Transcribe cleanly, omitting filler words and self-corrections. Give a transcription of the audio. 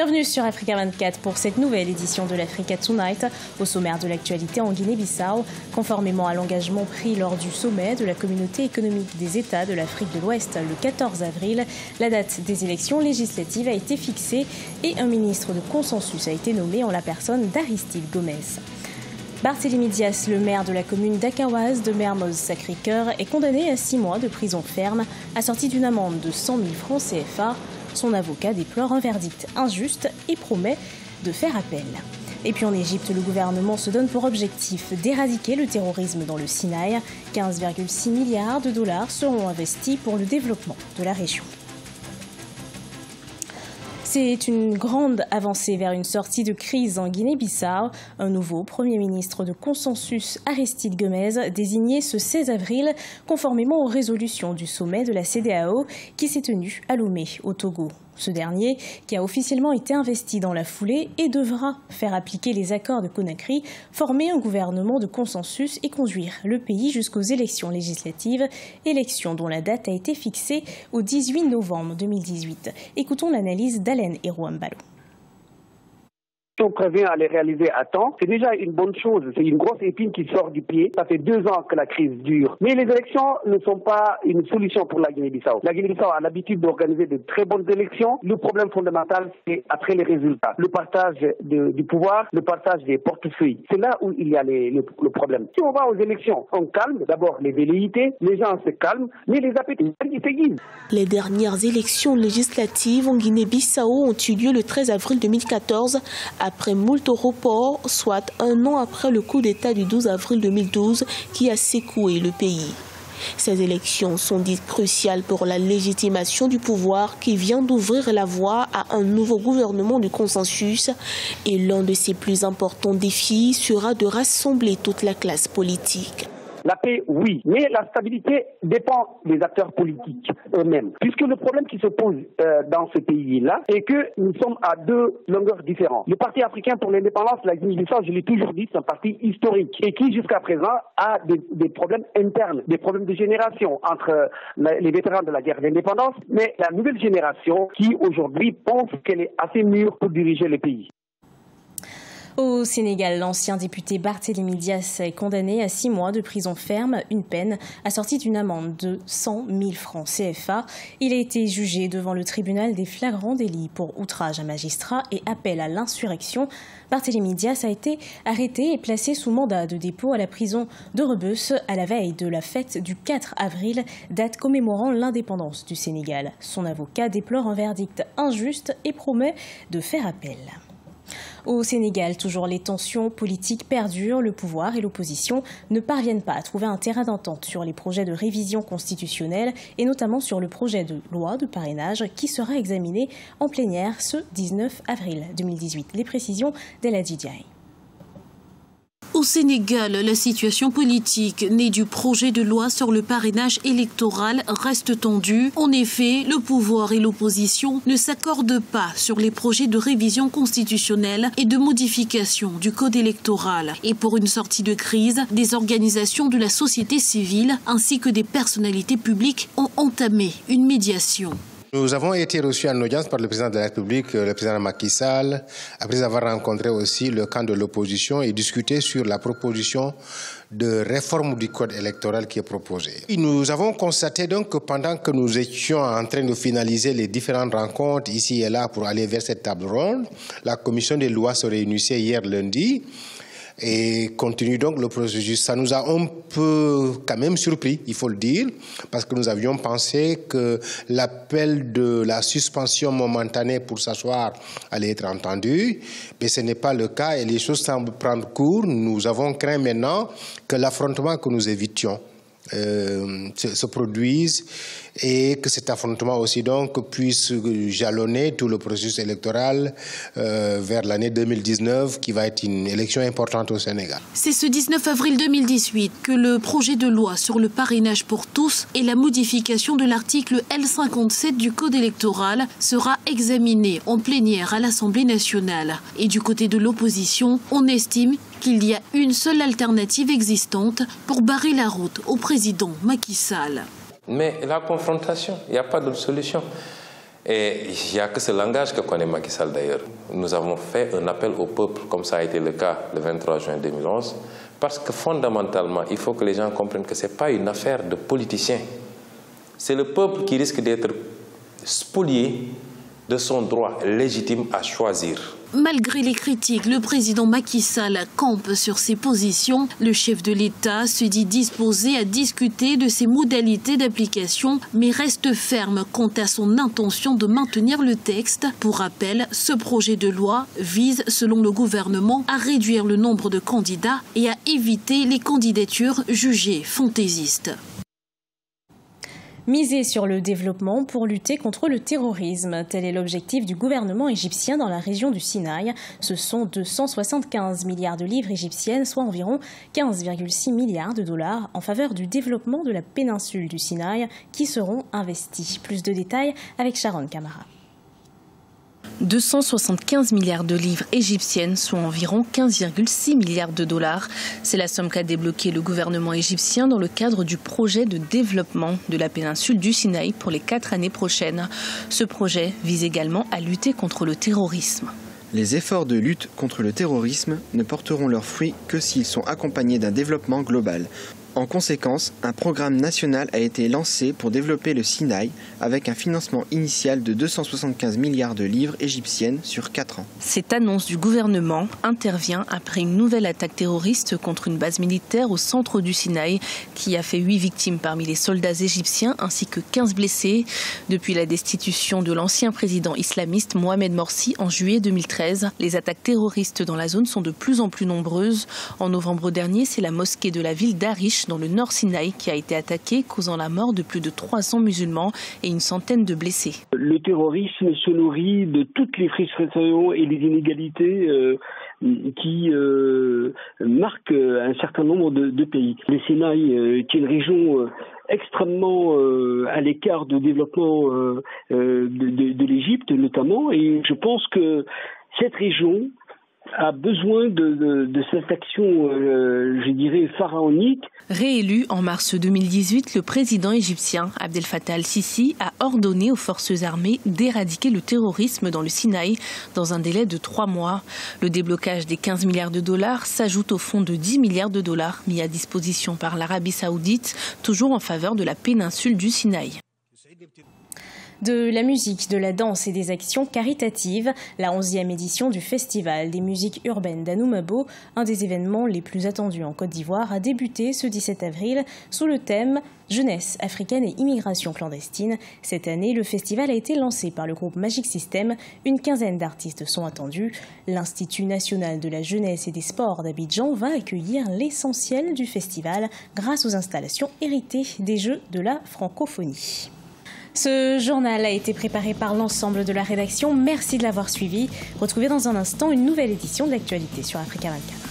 Bienvenue sur Africa 24 pour cette nouvelle édition de l'Africa Tonight. Au sommaire de l'actualité en Guinée-Bissau, conformément à l'engagement pris lors du sommet de la communauté économique des États de l'Afrique de l'Ouest le 14 avril, la date des élections législatives a été fixée et un ministre de consensus a été nommé en la personne d'Aristide Gomez. Barthélémy Dias, le maire de la commune d'Akaouaz de Mermoz-Sacré-Cœur, est condamné à 6 mois de prison ferme, assorti d'une amende de 100 000 francs CFA. Son avocat déplore un verdict injuste et promet de faire appel. Et puis en Égypte, le gouvernement se donne pour objectif d'éradiquer le terrorisme dans le Sinaï. 15,6 milliards de dollars seront investis pour le développement de la région. C'est une grande avancée vers une sortie de crise en Guinée-Bissau. Un nouveau Premier ministre de consensus, Aristide Gomez, désigné ce 16 avril, conformément aux résolutions du sommet de la CEDEAO qui s'est tenu à Lomé, au Togo. Ce dernier, qui a officiellement été investi dans la foulée et devra faire appliquer les accords de Conakry, former un gouvernement de consensus et conduire le pays jusqu'aux élections législatives, élections dont la date a été fixée au 18 novembre 2018. Écoutons l'analyse d'Alain Erouambalo. Si on prévient à les réaliser à temps, c'est déjà une bonne chose. C'est une grosse épine qui sort du pied. Ça fait 2 ans que la crise dure. Mais les élections ne sont pas une solution pour la Guinée-Bissau. La Guinée-Bissau a l'habitude d'organiser de très bonnes élections. Le problème fondamental, c'est après les résultats. Le partage du pouvoir, le partage des portefeuilles. C'est là où il y a le problème. Si on va aux élections, on calme d'abord les velléités, les gens se calment, mais les appétits s'aiguisent. Les dernières élections législatives en Guinée-Bissau ont eu lieu le 13 avril 2014 après moult reports, soit 1 an après le coup d'État du 12 avril 2012 qui a secoué le pays. Ces élections sont dites cruciales pour la légitimation du pouvoir qui vient d'ouvrir la voie à un nouveau gouvernement de consensus et l'un de ses plus importants défis sera de rassembler toute la classe politique. La paix, oui, mais la stabilité dépend des acteurs politiques eux-mêmes. Puisque le problème qui se pose dans ce pays-là est que nous sommes à 2 longueurs différentes. Le Parti africain pour l'indépendance, la Guinée-Bissau, je l'ai toujours dit, c'est un parti historique et qui jusqu'à présent a des problèmes internes, des problèmes de génération entre les vétérans de la guerre d'indépendance, mais la nouvelle génération qui aujourd'hui pense qu'elle est assez mûre pour diriger le pays. Au Sénégal, l'ancien député Barthélémy Dias est condamné à 6 mois de prison ferme, une peine assortie d'une amende de 100 000 francs CFA. Il a été jugé devant le tribunal des flagrants délits pour outrage à magistrat et appel à l'insurrection. Barthélémy Dias a été arrêté et placé sous mandat de dépôt à la prison de Rebeuss à la veille de la fête du 4 avril, date commémorant l'indépendance du Sénégal. Son avocat déplore un verdict injuste et promet de faire appel. Au Sénégal, toujours les tensions politiques perdurent. Le pouvoir et l'opposition ne parviennent pas à trouver un terrain d'entente sur les projets de révision constitutionnelle et notamment sur le projet de loi de parrainage qui sera examiné en plénière ce 19 avril 2018. Les précisions d'Eladji Diaye. Au Sénégal, la situation politique née du projet de loi sur le parrainage électoral reste tendue. En effet, le pouvoir et l'opposition ne s'accordent pas sur les projets de révision constitutionnelle et de modification du code électoral. Et pour une sortie de crise, des organisations de la société civile ainsi que des personnalités publiques ont entamé une médiation. Nous avons été reçus en audience par le président de la République, le président Macky Sall, après avoir rencontré aussi le camp de l'opposition et discuté sur la proposition de réforme du code électoral qui est proposée. Nous avons constaté donc que pendant que nous étions en train de finaliser les différentes rencontres ici et là pour aller vers cette table ronde, la commission des lois se réunissait hier lundi et continue donc le processus. Ça nous a un peu quand même surpris, il faut le dire, parce que nous avions pensé que l'appel de la suspension momentanée pour s'asseoir allait être entendu, mais ce n'est pas le cas et les choses semblent prendre cours. Nous avons craint maintenant que l'affrontement que nous évitions se produise et que cet affrontement aussi donc puisse jalonner tout le processus électoral vers l'année 2019 qui va être une élection importante au Sénégal. C'est ce 19 avril 2018 que le projet de loi sur le parrainage pour tous et la modification de l'article L57 du Code électoral sera examiné en plénière à l'Assemblée nationale. Et du côté de l'opposition, on estime qu'il y a une seule alternative existante pour barrer la route au président Macky Sall. Mais la confrontation, il n'y a pas d'autre solution. Et il n'y a que ce langage que connaît Macky Sall d'ailleurs. Nous avons fait un appel au peuple, comme ça a été le cas le 23 juin 2011, parce que fondamentalement, il faut que les gens comprennent que ce n'est pas une affaire de politiciens. C'est le peuple qui risque d'être spolié de son droit légitime à choisir. Malgré les critiques, le président Macky Sall campe sur ses positions. Le chef de l'État se dit disposé à discuter de ses modalités d'application, mais reste ferme quant à son intention de maintenir le texte. Pour rappel, ce projet de loi vise, selon le gouvernement, à réduire le nombre de candidats et à éviter les candidatures jugées fantaisistes. Miser sur le développement pour lutter contre le terrorisme. Tel est l'objectif du gouvernement égyptien dans la région du Sinaï. Ce sont 275 milliards de livres égyptiennes, soit environ 15,6 milliards de dollars en faveur du développement de la péninsule du Sinaï qui seront investis. Plus de détails avec Sharon Kamara. 275 milliards de livres égyptiennes, soit environ 15,6 milliards de dollars. C'est la somme qu'a débloqué le gouvernement égyptien dans le cadre du projet de développement de la péninsule du Sinaï pour les 4 années prochaines. Ce projet vise également à lutter contre le terrorisme. Les efforts de lutte contre le terrorisme ne porteront leurs fruits que s'ils sont accompagnés d'un développement global. En conséquence, un programme national a été lancé pour développer le Sinaï avec un financement initial de 275 milliards de livres égyptiennes sur 4 ans. Cette annonce du gouvernement intervient après une nouvelle attaque terroriste contre une base militaire au centre du Sinaï qui a fait 8 victimes parmi les soldats égyptiens ainsi que 15 blessés. Depuis la destitution de l'ancien président islamiste Mohamed Morsi en juillet 2013, les attaques terroristes dans la zone sont de plus en plus nombreuses. En novembre dernier, c'est la mosquée de la ville d'Arish dans le nord Sinaï qui a été attaquée, causant la mort de plus de 300 musulmans et une centaine de blessés. Le terrorisme se nourrit de toutes les frustrations et les inégalités qui marquent un certain nombre de pays. Le Sinaï, qui est une région extrêmement à l'écart de développement de l'Égypte notamment, et je pense que cette région a besoin de cette action, je dirais, pharaonique. Réélu en mars 2018, le président égyptien Abdel Fattah al-Sisi a ordonné aux forces armées d'éradiquer le terrorisme dans le Sinaï dans un délai de 3 mois. Le déblocage des 15 milliards de dollars s'ajoute au fonds de 10 milliards de dollars mis à disposition par l'Arabie saoudite, toujours en faveur de la péninsule du Sinaï. De la musique, de la danse et des actions caritatives, la 11e édition du Festival des musiques urbaines d'Anoumabo, un des événements les plus attendus en Côte d'Ivoire, a débuté ce 17 avril sous le thème « Jeunesse africaine et immigration clandestine ». Cette année, le festival a été lancé par le groupe Magic System. Une quinzaine d'artistes sont attendus. L'Institut national de la jeunesse et des sports d'Abidjan va accueillir l'essentiel du festival grâce aux installations héritées des Jeux de la francophonie. Ce journal a été préparé par l'ensemble de la rédaction. Merci de l'avoir suivi. Retrouvez dans un instant une nouvelle édition de l'actualité sur Africa 24.